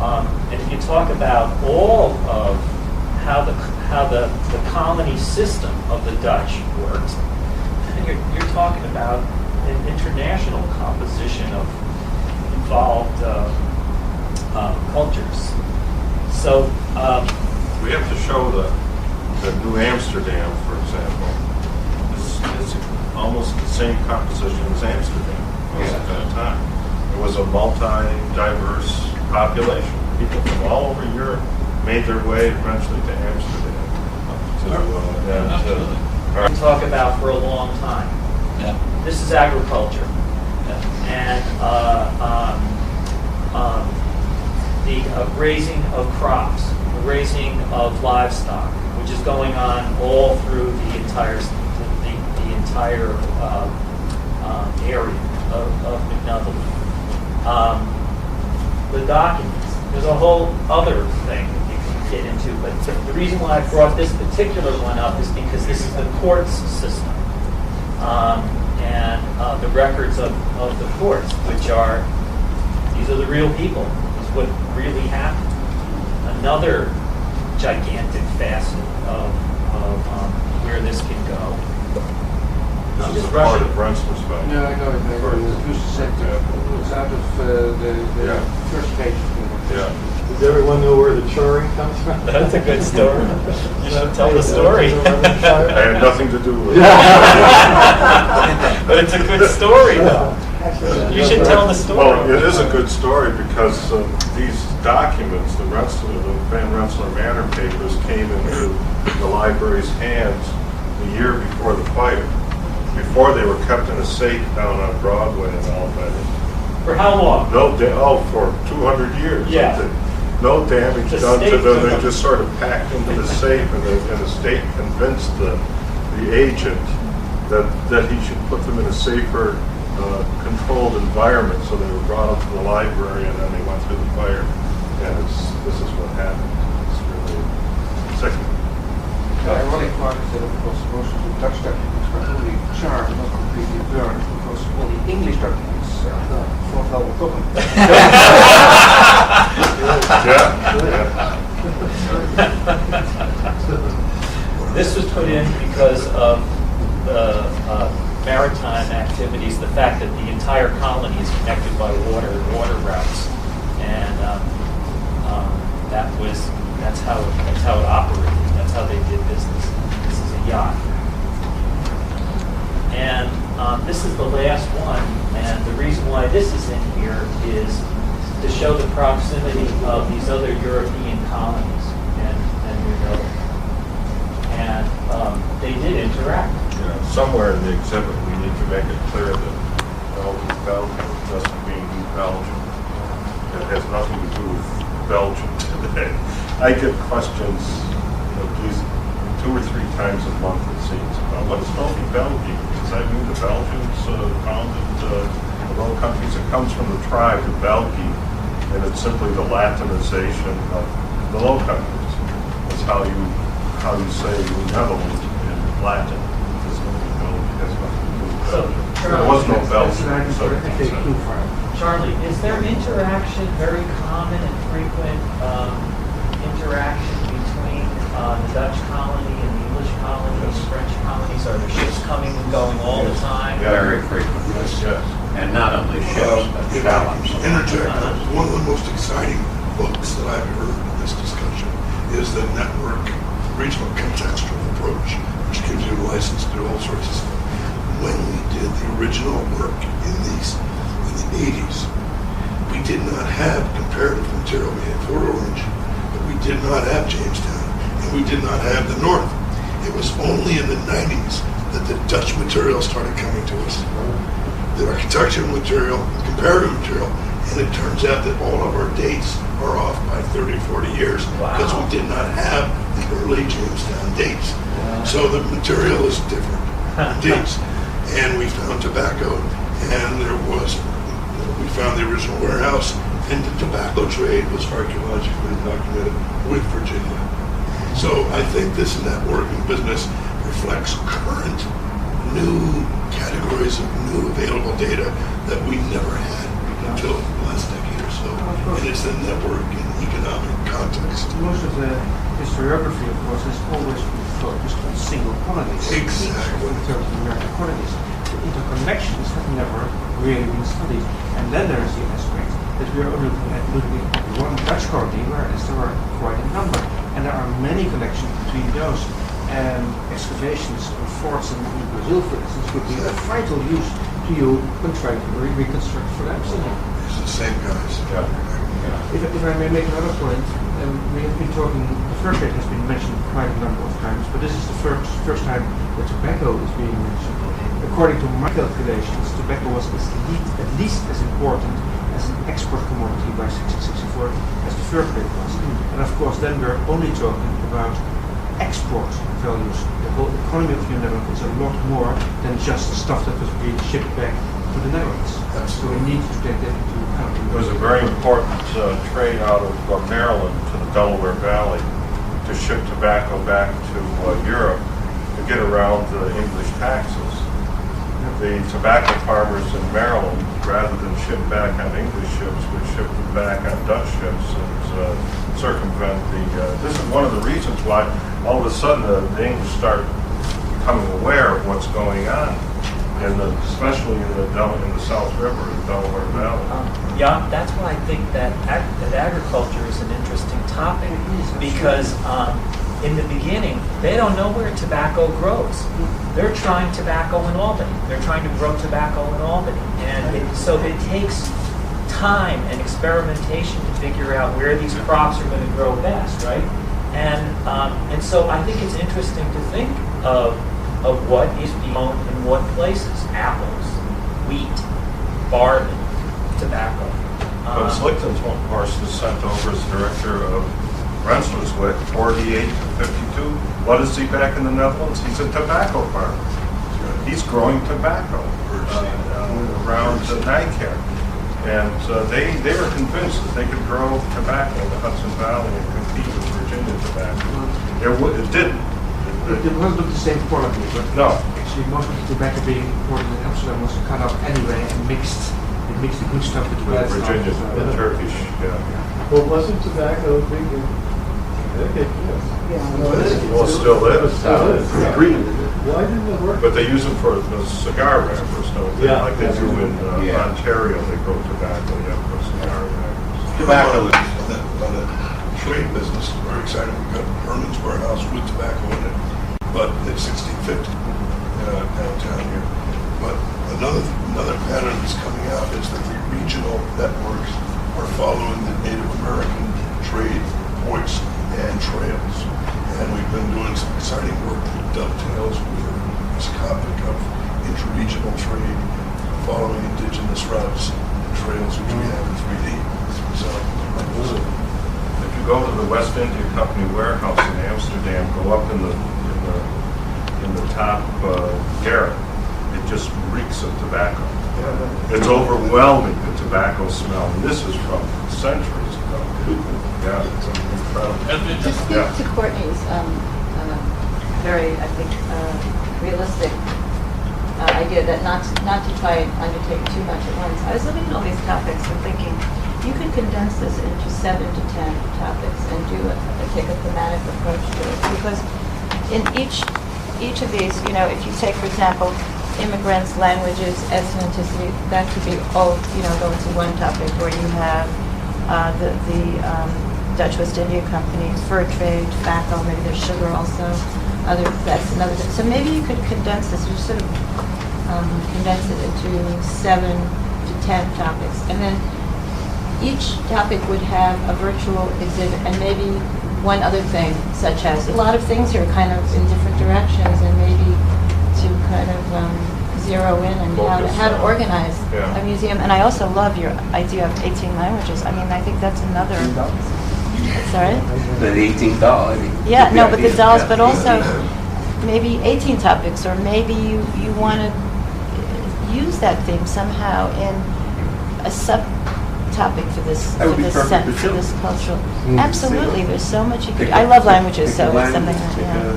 And if you talk about all of how the colony system of the Dutch works, you're talking about an international composition of involved cultures. So we have to show the New Amsterdam, for example. It's almost the same composition as Amsterdam was at that time. It was a multi-diverse population. People from all over Europe made their way eventually to Amsterdam. We talk about for a long time. Yeah. This is agriculture, and the raising of crops, the raising of livestock, which is going on all through the entire area of McNuggles. The documents. There's a whole other thing that you can get into, but the reason why I brought this particular one up is because this is the courts system. And the records of the courts, which are, these are the real people, is what really happened. Another gigantic facet of where this can go. This is part of Rensselaer's back. No, I know it. It's out of the first page. Yeah. Does everyone know where the choring comes from? That's a good story. You should tell the story. I had nothing to do with it. But it's a good story, though. You should tell the story. Well, it is a good story because these documents, the Van Rensselaer Manor papers, came into the library's hands the year before the fire. Before they were kept in a safe down on Broadway and all that. For how long? For 200 years. Yeah. No damage The done to state them. took They them. just sort of packed into the safe, and the state convinced the agent that he should put them in a safer, controlled environment. So they were brought up to the library, and then they went through the fire. And this is what happened. It's really second. The ironic part is that, of course, most of the Dutch documents were only charred, not completely burned, because all the English documents thought well were talking. This was put in because of the maritime activities, the fact that the entire colony is connected by water routes, and that's how it operated. That's how they did business. This is a yacht, and this is the last one. And the reason why this is in here is to show the proximity of these other European colonies and New York. And they did interact. Somewhere in the exhibit, we need to make it clear that Belgium doesn't mean New Belgium. It has nothing to do with Belgium today. I get questions, at least 2 or 3 times a month, it seems, about what is Belgium? Does that mean the Belgians founded the Low Countries? It comes from the tribe of Belgi, and it's simply the Latinization of the Low Countries. That's how you say Netherlands in Latin. There was no Belgium. Charlie, is there interaction, very common and frequent interaction between the Dutch colony and the English colonies, French colonies? Are there ships coming and going all the time? Very frequent. Yes. And not only ships, but shallops. Interject. One of the most exciting books that I've heard in this discussion is the Network Regional Contextual Approach, which gives you a license to do all sorts of stuff. When we did the original work in the 80s, we did not have comparative material. We had Fort Orange, but we did not have Jamestown, and we did not have the North. It was only in the 90s that the Dutch material started coming to us. The architectural material, the comparative material, and it turns out that all of our dates are off by 30 or 40 years because we did not have the early Jamestown dates. So the material is different dates. And we found tobacco, and we found the original warehouse, and the tobacco trade was archaeologically documented with Virginia. So I think this networking business reflects current, new categories of new available data that we never had until the last decade or so. And it's the networking context. Most of the historiography, of course, has always been focused on single colonies. Exactly. In terms of American colonies. The interconnections have never really been studied. And then there is the aspect that we are looking at one Dutch colony, whereas there are quite a number. And there are many connections between those. Excavations of forts in Brazil, for instance, would be of vital use to you when trying to reconstruct for them. It's the same guys. If I may make another point, we have been talking, the fur trade has been mentioned quite a number of times, but this is the first time that tobacco is being mentioned. According to my calculations, tobacco was at least as important as an export commodity by 1664 as the fur trade was. And of course, then we're only talking about export values. The whole economy of the Netherlands is a lot more than just the stuff that was being shipped back to the Netherlands. So we need to take that into account. It was a very important trade out of Maryland to the Delaware Valley to ship tobacco back to Europe to get around the English taxes. The tobacco farmers in Maryland, rather than ship back on English ships, would ship them back on Dutch ships and circumvent the. This is one of the reasons why all of a sudden the English start becoming aware of what's going on, especially in the South River, the Delaware Valley. Yeah, that's why I think that agriculture is an interesting topic, because in the beginning, they don't know where tobacco grows. They're trying tobacco in Albany. They're trying to grow tobacco in Albany. And so it takes time and experimentation to figure out where these crops are going to grow best, right? And so I think it's interesting to think of what is grown in what places. Apples, wheat, barley, tobacco. But Slichten's, of course, was sent over as director of Rensselaerswyck, 48 to 52. What is he back in the Netherlands? He's a tobacco farmer. He's growing tobacco around Nijkerk. And they were convinced that they could grow tobacco in the Hudson Valley and compete with Virginia tobacco. It didn't. It wasn't of the same quality, but No. actually most of the tobacco being imported in Amsterdam was cut up anyway and mixed. It mixed the good stuff with the bad stuff. Virginia, So, Turkish, yeah. Well, wasn't tobacco big in Connecticut? Yes. Well, it still is. Still is. Green. Why didn't it work? But they use it for the cigar wrappers, don't they? Yeah. Like they do in Yeah. Ontario, they grow tobacco, for cigar wrappers. Tobacco is On the trade business, very exciting. We got Herman's Warehouse with tobacco in it, but it's 1650 downtown here. But another pattern that's coming out is that the regional networks are following the Native American trade points and trails. And we've been doing some exciting work that dovetails with this topic of interregional trade, following indigenous routes and trails which we have in 3D. So, If you go to the West India Company warehouse in Amsterdam, go up in the top garret, it just reeks of tobacco. It's overwhelming, the tobacco smell. And this is from centuries ago. Yeah, it's incredible. To speak Yeah. to Courtney's very, I think, realistic idea that not to try and undertake too much at once. I was looking at all these topics and thinking, you could condense this into 7 to 10 topics and take a thematic approach to it. Because in each of these, if you take, for example, immigrants, languages, ethnicity, that could be all, go into one topic, where you have the Dutch West India Company, fur trade, tobacco, maybe there's sugar also. That's another. So maybe you could condense this, you sort of condense it into 7 to 10 topics, and then each topic would have a virtual exhibit and maybe one other thing, such as a lot of things here kind of in different directions, and maybe to kind of zero in and how to organize a museum. And I also love your idea of 18 languages. I mean, I think that's another. Sorry? the 18 doll. Yeah, no, but the dolls, but also maybe 18 topics, or maybe you want to use that theme somehow in a subtopic for this That would be perfect for for this children. cultural. Absolutely, there's so much you could. I love languages, so it's something that, yeah.